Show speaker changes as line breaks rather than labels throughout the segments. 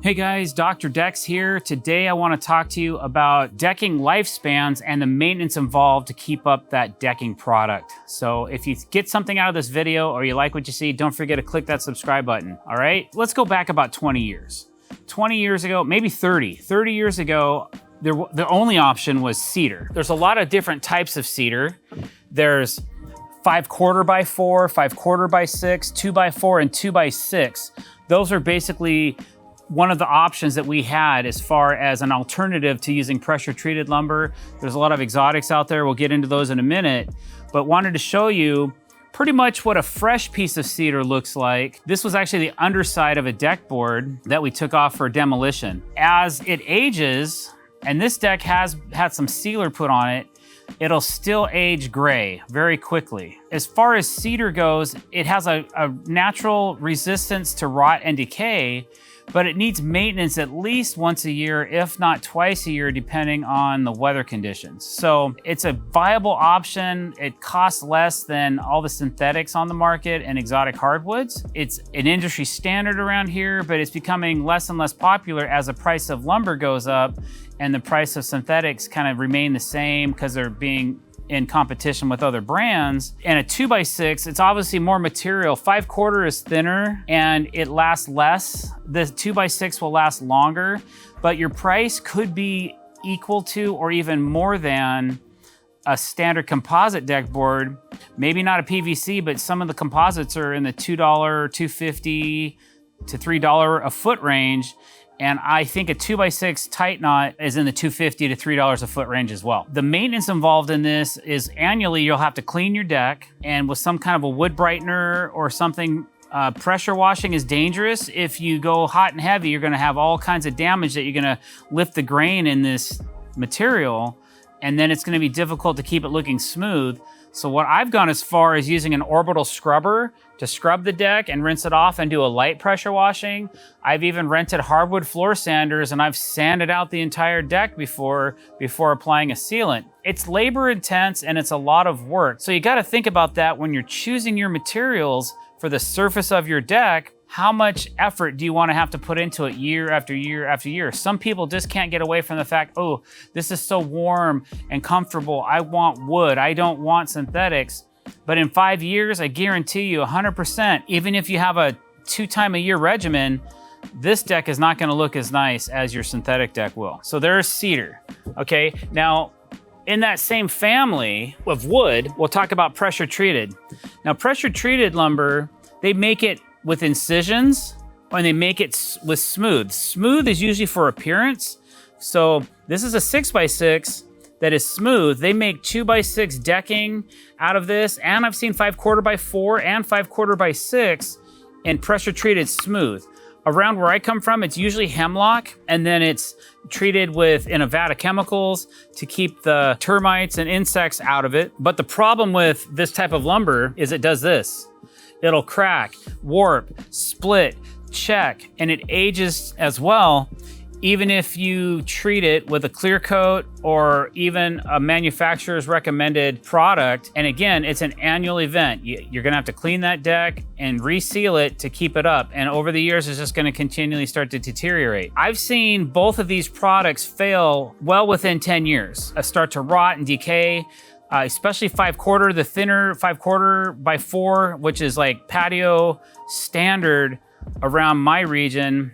Hey guys, Dr. Decks here. Today I want to talk to you about decking lifespans and the maintenance involved to keep up that decking product. So if you get something out of this video or you like what you see, don't forget to click that subscribe button, all right? Let's go back about 20 years. 20 years ago, maybe 30 years ago, the only option was cedar. There's a lot of different types of cedar. There's 5/4 by 4, 5/4 by 6, 2 by 4, and 2 by 6. Those are basically one of the options that we had as far as an alternative to using pressure-treated lumber. There's a lot of exotics out there. We'll get into those in a minute, but wanted to show you pretty much what a fresh piece of cedar looks like. This was actually the underside of a deck board that we took off for demolition. As it ages, and this deck has had some sealer put on it, it'll still age gray very quickly. As far as cedar goes, it has a natural resistance to rot and decay, but it needs maintenance at least once a year, if not twice a year, depending on the weather conditions. So it's a viable option. It costs less than all the synthetics on the market and exotic hardwoods. It's an industry standard around here, but it's becoming less and less popular as the price of lumber goes up and the price of synthetics kind of remain the same because they're being in competition with other brands. And a 2x6, it's obviously more material. 5/4 is thinner and it lasts less. The 2x6 will last longer, but your price could be equal to or even more than a standard composite deck board. Maybe not a PVC, but some of the composites are in the $2, $2.50 to $3 a foot range. And I think a 2x6 tight knot is in the $2.50 to $3 a foot range as well. The maintenance involved in this is annually you'll have to clean your deck, and with some kind of a wood brightener or something. Pressure washing is dangerous. If you go hot and heavy, you're gonna have all kinds of damage that you're gonna lift the grain in this material, and then it's gonna be difficult to keep it looking smooth. So what I've gone as far as using an orbital scrubber to scrub the deck and rinse it off and do a light pressure washing. I've even rented hardwood floor sanders and I've sanded out the entire deck before applying a sealant. It's labor intense and it's a lot of work. So you gotta think about that when you're choosing your materials for the surface of your deck. How much effort do you want to have to put into it year after year after year? Some people just can't get away from the fact, oh, this is so warm and comfortable. I want wood, I don't want synthetics. But in 5 years, I guarantee you 100%, even if you have a 2-time-a-year regimen, this deck is not gonna look as nice as your synthetic deck will. So there's cedar, okay? Now, in that same family of wood, we'll talk about pressure treated. Now, pressure treated lumber, they make it with incisions, and they make it with smooth. Smooth is usually for appearance. So this is a 6x6 that is smooth. They make 2x6 decking out of this, and I've seen 5/4 by 4 and 5/4 by 6 in pressure treated smooth. Around where I come from, it's usually hemlock, and then it's treated in a vat of chemicals to keep the termites and insects out of it. But the problem with this type of lumber is it does this. It'll crack, warp, split, check, and it ages as well, even if you treat it with a clear coat or even a manufacturer's recommended product. And again, it's an annual event. You're gonna have to clean that deck and reseal it to keep it up. And over the years, it's just gonna continually start to deteriorate. I've seen both of these products fail well within 10 years, start to rot and decay. Especially 5/4, the thinner 5/4 by 4, which is like patio standard around my region.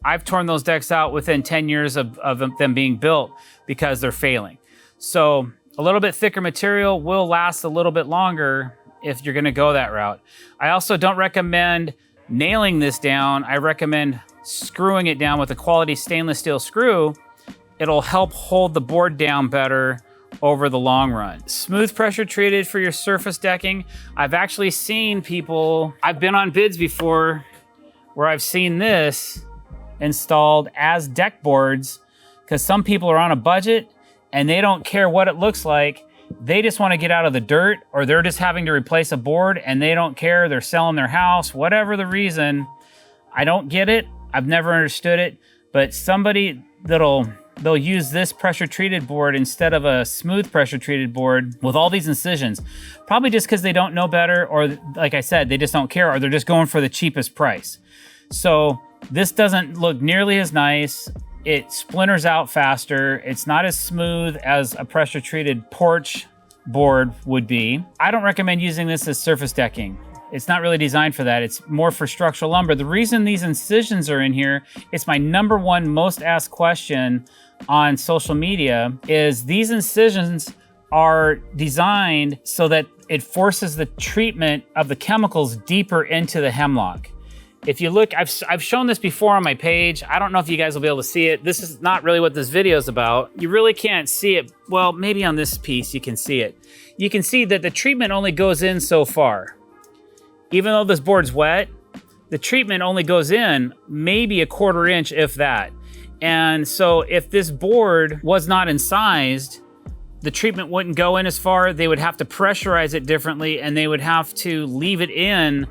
I've torn those decks out within 10 years of them being built because they're failing. So a little bit thicker material will last a little bit longer if you're gonna go that route. I also don't recommend nailing this down. I recommend screwing it down with a quality stainless steel screw. It'll help hold the board down better over the long run. Smooth pressure treated for your surface decking. I've actually seen people, I've been on bids before where I've seen this installed as deck boards because some people are on a budget and they don't care what it looks like. They just want to get out of the dirt, or they're just having to replace a board and they don't care. They're selling their house, whatever the reason. I don't get it. I've never understood it, but somebody they'll use this pressure treated board instead of a smooth pressure treated board with all these incisions, probably just because they don't know better, or like I said, they just don't care, or they're just going for the cheapest price. So This doesn't look nearly as nice. It splinters out faster. It's not as smooth as a pressure treated porch board would be. I don't recommend using this as surface decking. It's not really designed for that. It's more for structural lumber. The reason these incisions are in here, it's my #1 most asked question on social media, is these incisions are designed so that it forces the treatment of the chemicals deeper into the hemlock. If you look, I've shown this before on my page. I don't know if you guys will be able to see it. This is not really what this video is about. You really can't see it. Well, maybe on this piece you can see it. You can see that the treatment only goes in so far. Even though this board's wet, the treatment only goes in maybe a 1/4 inch, if that. And so if this board was not incised, the treatment wouldn't go in as far. They would have to pressurize it differently, and they would have to leave it in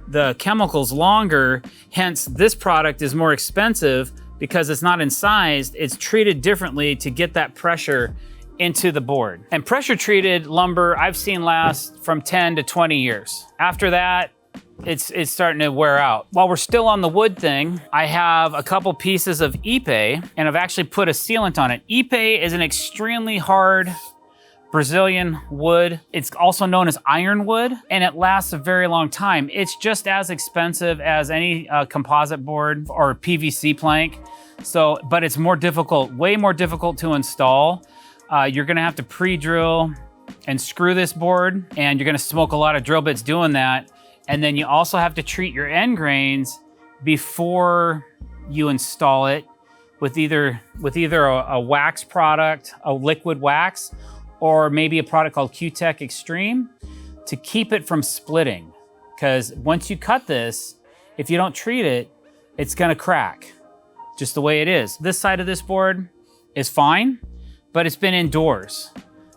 the chemicals longer. Hence, this product is more expensive because it's not incised. It's treated differently to get that pressure into the board. And pressure treated lumber I've seen last from 10 to 20 years. After that, it's starting to wear out. While we're still on the wood thing, I have a couple pieces of Ipe, and I've actually put a sealant on it. Ipe is an extremely hard Brazilian wood. It's also known as ironwood, and it lasts a very long time. It's just as expensive as any composite board or PVC plank. So, but it's more difficult, way more difficult to install. You're gonna have to pre-drill and screw this board, and you're gonna smoke a lot of drill bits doing that. And then you also have to treat your end grains before you install it with either a wax product, a liquid wax, or maybe a product called Q-Tech Extreme to keep it from splitting. Because once you cut this, if you don't treat it, it's gonna crack, just the way it is. This side of this board is fine, but it's been indoors.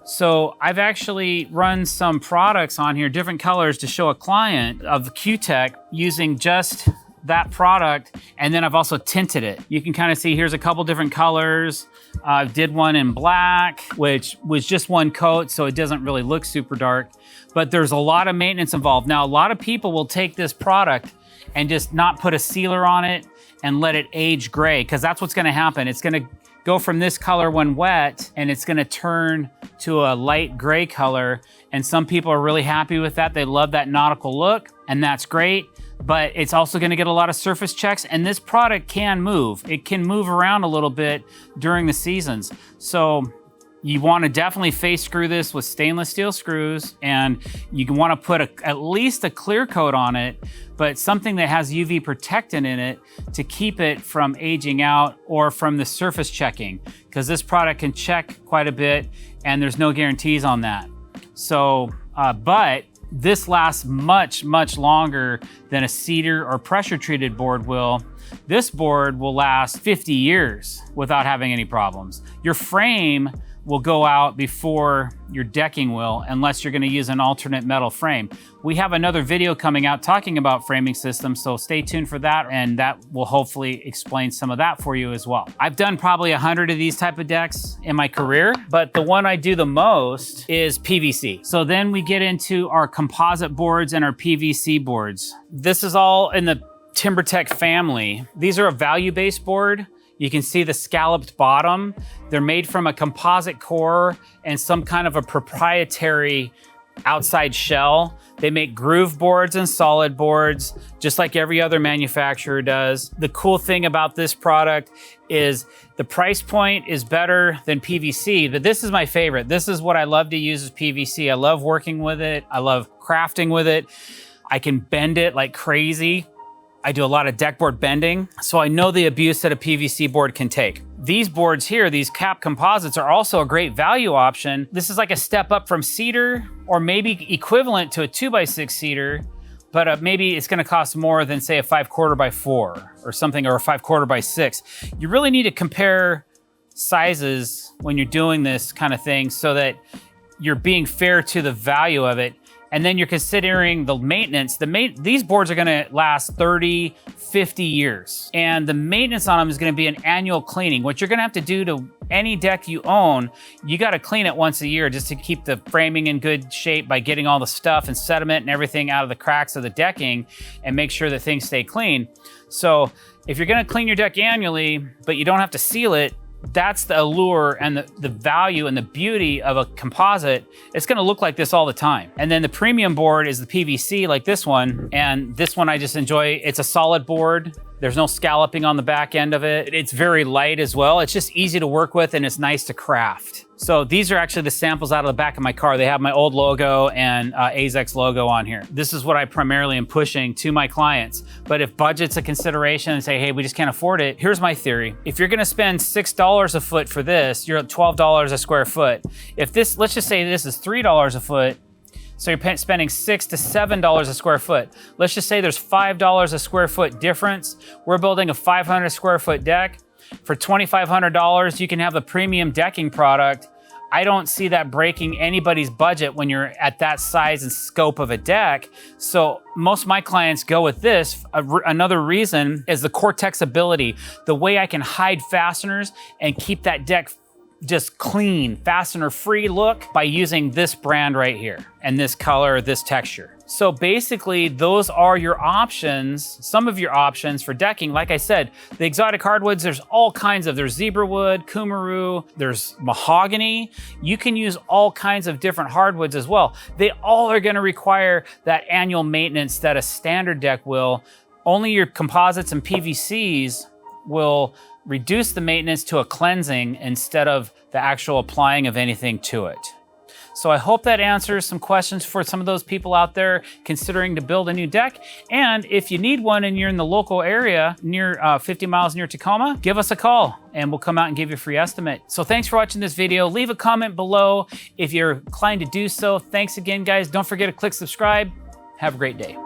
So I've actually run some products on here, different colors, to show a client of Q-Tech using just that product, and then I've also tinted it. You can kind of see here's a couple different colors. I did one in black, which was just one coat, so it doesn't really look super dark, but there's a lot of maintenance involved. Now, a lot of people will take this product and just not put a sealer on it and let it age gray, because that's what's gonna happen. It's gonna go from this color when wet, and it's gonna turn to a light gray color. And some people are really happy with that. They love that nautical look, and that's great. But it's also gonna get a lot of surface checks, and this product can move. It can move around a little bit during the seasons. So you wanna definitely face screw this with stainless steel screws, and you wanna put at least a clear coat on it, but something that has UV protectant in it to keep it from aging out or from the surface checking, because this product can check quite a bit, and there's no guarantees on that. So, but this lasts much, much longer than a cedar or pressure treated board will. This board will last 50 years without having any problems. Your frame will go out before your decking will, unless you're gonna use an alternate metal frame. We have another video coming out talking about framing systems, so stay tuned for that, and that will hopefully explain some of that for you as well. I've done probably 100 of these type of decks in my career, but the one I do the most is PVC. So then we get into our composite boards and our PVC boards. This is all in the TimberTech family. These are a value-based board. You can see the scalloped bottom. They're made from a composite core and some kind of a proprietary outside shell. They make groove boards and solid boards, just like every other manufacturer does. The cool thing about this product is the price point is better than PVC, but this is my favorite. This is what I love to use as PVC. I love working with it. I love crafting with it. I can bend it like crazy. I do a lot of deckboard bending, so I know the abuse that a PVC board can take. These boards here, these cap composites, are also a great value option. This is like a step up from cedar, or maybe equivalent to a 2x6 cedar, but maybe it's gonna cost more than, say, a 5/4 by 4 or something, or a 5/4 by 6. You really need to compare sizes when you're doing this kind of thing so that you're being fair to the value of it. And then you're considering the maintenance. These boards are gonna last 30, 50 years. And the maintenance on them is gonna be an annual cleaning. What you're gonna have to do to any deck you own, you got to clean it once a year just to keep the framing in good shape by getting all the stuff and sediment and everything out of the cracks of the decking and make sure that things stay clean. So if you're going to clean your deck annually, but you don't have to seal it, that's the allure and the value and the beauty of a composite. It's gonna look like this all the time. And then the premium board is the PVC like this one. And this one I just enjoy. It's a solid board. There's no scalloping on the back end of it. It's very light as well. It's just easy to work with and it's nice to craft. So these are actually the samples out of the back of my car. They have my old logo and AZEK's logo on here. This is what I primarily am pushing to my clients. But if budget's a consideration and say, hey, we just can't afford it, here's my theory. If you're gonna spend $6 a foot for this, you're at $12 a square foot. If this, let's just say this is $3 a foot, so you're spending $6 to $7 a square foot. Let's just say there's $5 a square foot difference. We're building a 500 square foot deck. For $2,500, you can have the premium decking product. I don't see that breaking anybody's budget when you're at that size and scope of a deck. So most of my clients go with this. Another reason is the Cortex ability, the way I can hide fasteners and keep that deck just clean, fastener free look by using this brand right here and this color, this texture. So basically those are your options, some of your options for decking. Like I said, the exotic hardwoods, there's all kinds of, there's zebra wood, kumaru, there's mahogany. You can use all kinds of different hardwoods as well. They all are gonna require that annual maintenance that a standard deck will. Only your composites and PVCs will reduce the maintenance to a cleansing instead of the actual applying of anything to it. So I hope that answers some questions for some of those people out there considering to build a new deck. And if you need one and you're in the local area near 50 miles near Tacoma, give us a call and we'll come out and give you a free estimate. So thanks for watching this video. Leave a comment below if you're inclined to do so. Thanks again, guys. Don't forget to click subscribe. Have a great day.